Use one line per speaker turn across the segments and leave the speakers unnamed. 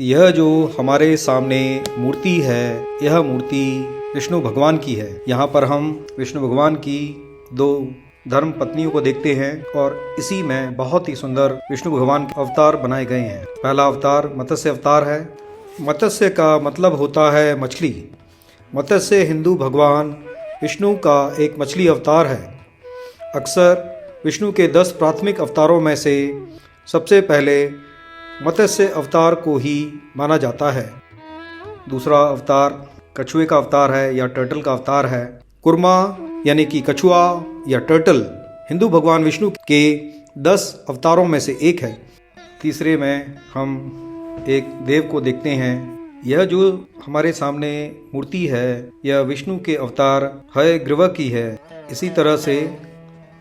यह जो हमारे सामने मूर्ति है, यह मूर्ति विष्णु भगवान की है। यहाँ पर हम विष्णु भगवान की दो धर्म पत्नियों को देखते हैं और इसी में बहुत ही सुंदर विष्णु भगवान के अवतार बनाए गए हैं। पहला अवतार मत्स्य अवतार है। मत्स्य का मतलब होता है मछली। मत्स्य हिंदू भगवान विष्णु का एक मछली अवतार है। अक्सर विष्णु के 10 प्राथमिक अवतारों में से सबसे पहले मत्स्य अवतार को ही माना जाता है। दूसरा अवतार कछुए का अवतार है या टर्टल का अवतार है। कुर्मा यानी कि कछुआ या टर्टल हिंदू भगवान विष्णु के 10 अवतारों में से एक है। तीसरे में हम एक देव को देखते हैं। यह जो हमारे सामने मूर्ति है यह विष्णु के अवतार हयग्रीव की है। इसी तरह से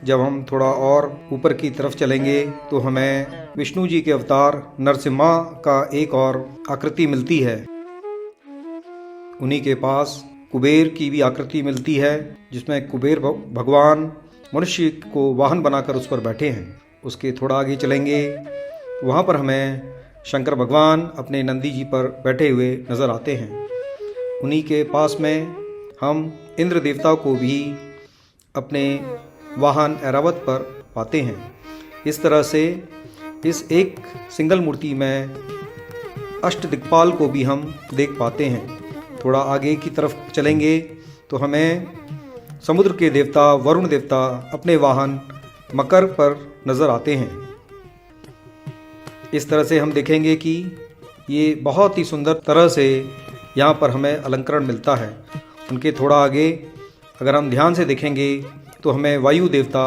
जब हम थोड़ा और ऊपर की तरफ चलेंगे तो हमें विष्णु जी के अवतार नरसिम्हा का एक और आकृति मिलती है। उन्हीं के पास कुबेर की भी आकृति मिलती है, जिसमें कुबेर भगवान मनुष्य को वाहन बनाकर उस पर बैठे हैं। उसके थोड़ा आगे चलेंगे, वहाँ पर हमें शंकर भगवान अपने नंदी जी पर बैठे हुए नज़र आते हैं। उन्हीं के पास में हम इंद्र देवता को भी अपने वाहन ऐरावत पर पाते हैं। इस तरह से इस एक सिंगल मूर्ति में अष्टदिक्पाल को भी हम देख पाते हैं। थोड़ा आगे की तरफ चलेंगे तो हमें समुद्र के देवता वरुण देवता अपने वाहन मकर पर नज़र आते हैं। इस तरह से हम देखेंगे कि ये बहुत ही सुंदर तरह से यहाँ पर हमें अलंकरण मिलता है। उनके थोड़ा आगे अगर हम ध्यान से देखेंगे तो हमें वायु देवता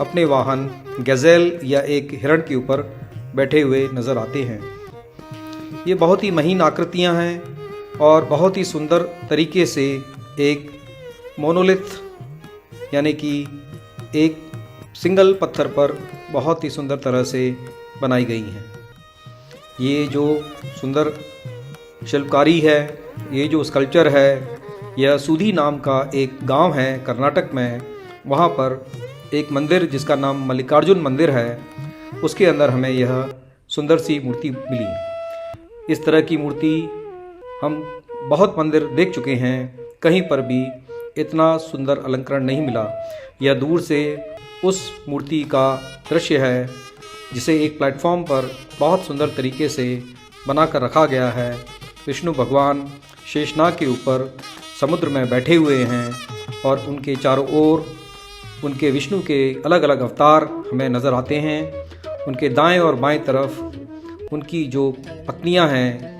अपने वाहन गज़ेल या एक हिरण के ऊपर बैठे हुए नज़र आते हैं। ये बहुत ही महीन आकृतियाँ हैं और बहुत ही सुंदर तरीके से एक मोनोलिथ यानी कि एक सिंगल पत्थर पर बहुत ही सुंदर तरह से बनाई गई हैं। ये जो सुंदर शिल्पकारी है, ये जो स्कल्पचर है, यह सूदी नाम का एक गांव है कर्नाटक में। वहाँ पर एक मंदिर जिसका नाम मल्लिकार्जुन मंदिर है, उसके अंदर हमें यह सुंदर सी मूर्ति मिली। इस तरह की मूर्ति हम बहुत मंदिर देख चुके हैं, कहीं पर भी इतना सुंदर अलंकरण नहीं मिला। यह दूर से उस मूर्ति का दृश्य है जिसे एक प्लेटफॉर्म पर बहुत सुंदर तरीके से बनाकर रखा गया है। विष्णु भगवान शेषनाग के ऊपर समुद्र में बैठे हुए हैं और उनके चारों ओर उनके विष्णु के अलग अलग अवतार हमें नज़र आते हैं। उनके दाएं और बाएं तरफ उनकी जो पत्नियां हैं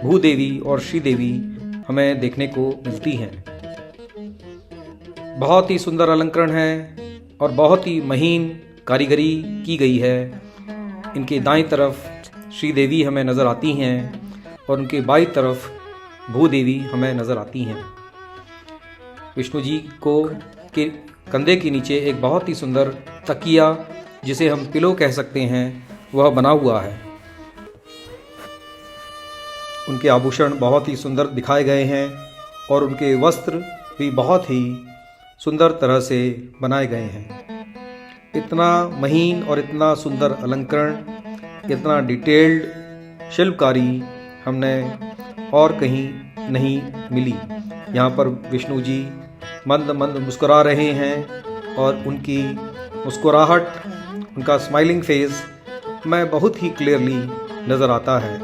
भूदेवी और श्रीदेवी हमें देखने को मिलती हैं। बहुत ही सुंदर अलंकरण है और बहुत ही महीन कारीगरी की गई है। इनके दाएं तरफ श्रीदेवी हमें नज़र आती हैं और उनके बाईं तरफ भूदेवी हमें नज़र आती हैं। विष्णु जी को के कंधे के नीचे एक बहुत ही सुंदर तकिया, जिसे हम पिलो कह सकते हैं, वह बना हुआ है। उनके आभूषण बहुत ही सुंदर दिखाए गए हैं और उनके वस्त्र भी बहुत ही सुंदर तरह से बनाए गए हैं। इतना महीन और इतना सुंदर अलंकरण, इतना डिटेल्ड शिल्पकारी हमने और कहीं नहीं मिली। यहाँ पर विष्णु जी मंद मंद मुस्कुरा रहे हैं और उनकी मुस्कुराहट, उनका स्माइलिंग फेस में बहुत ही क्लियरली नज़र आता है।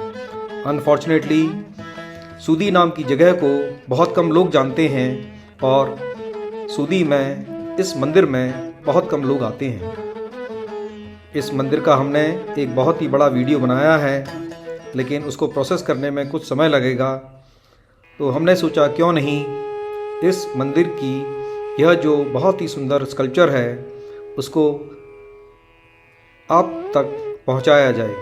अनफॉर्चुनेटली सूदी नाम की जगह को बहुत कम लोग जानते हैं और सूदी में इस मंदिर में बहुत कम लोग आते हैं। इस मंदिर का हमने एक बहुत ही बड़ा वीडियो बनाया है, लेकिन उसको प्रोसेस करने में कुछ समय लगेगा, तो हमने सोचा क्यों नहीं इस मंदिर की यह जो बहुत ही सुंदर स्कल्पचर है उसको आप तक पहुंचाया जाए।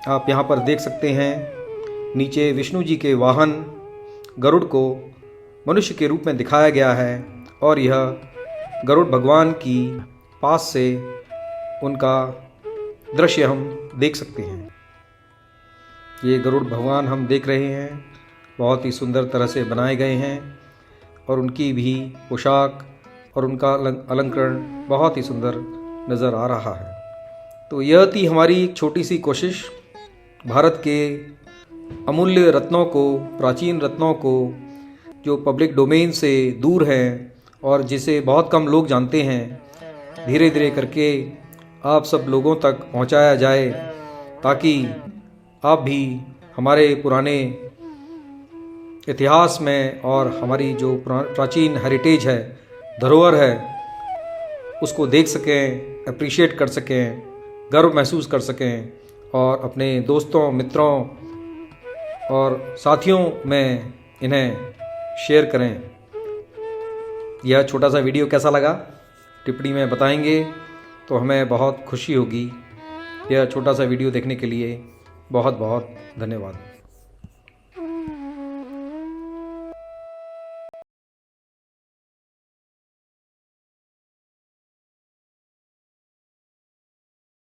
आप यहाँ पर देख सकते हैं नीचे विष्णु जी के वाहन गरुड़ को मनुष्य के रूप में दिखाया गया है और यह गरुड़ भगवान की पास से उनका दृश्य हम देख सकते हैं। ये गरुड़ भगवान हम देख रहे हैं, बहुत ही सुंदर तरह से बनाए गए हैं और उनकी भी पोशाक और उनका अलंकरण बहुत ही सुंदर नज़र आ रहा है। तो यह थी हमारी छोटी सी कोशिश भारत के अमूल्य रत्नों को, प्राचीन रत्नों को जो पब्लिक डोमेन से दूर हैं और जिसे बहुत कम लोग जानते हैं, धीरे धीरे करके आप सब लोगों तक पहुंचाया जाए, ताकि आप भी हमारे पुराने इतिहास में और हमारी जो प्राचीन हेरिटेज है, धरोहर है, उसको देख सकें, अप्रिशिएट कर सकें, गर्व महसूस कर सकें और अपने दोस्तों, मित्रों और साथियों में इन्हें शेयर करें। यह छोटा सा वीडियो कैसा लगा टिप्पणी में बताएंगे तो हमें बहुत खुशी होगी। यह छोटा सा वीडियो देखने के लिए बहुत बहुत धन्यवाद।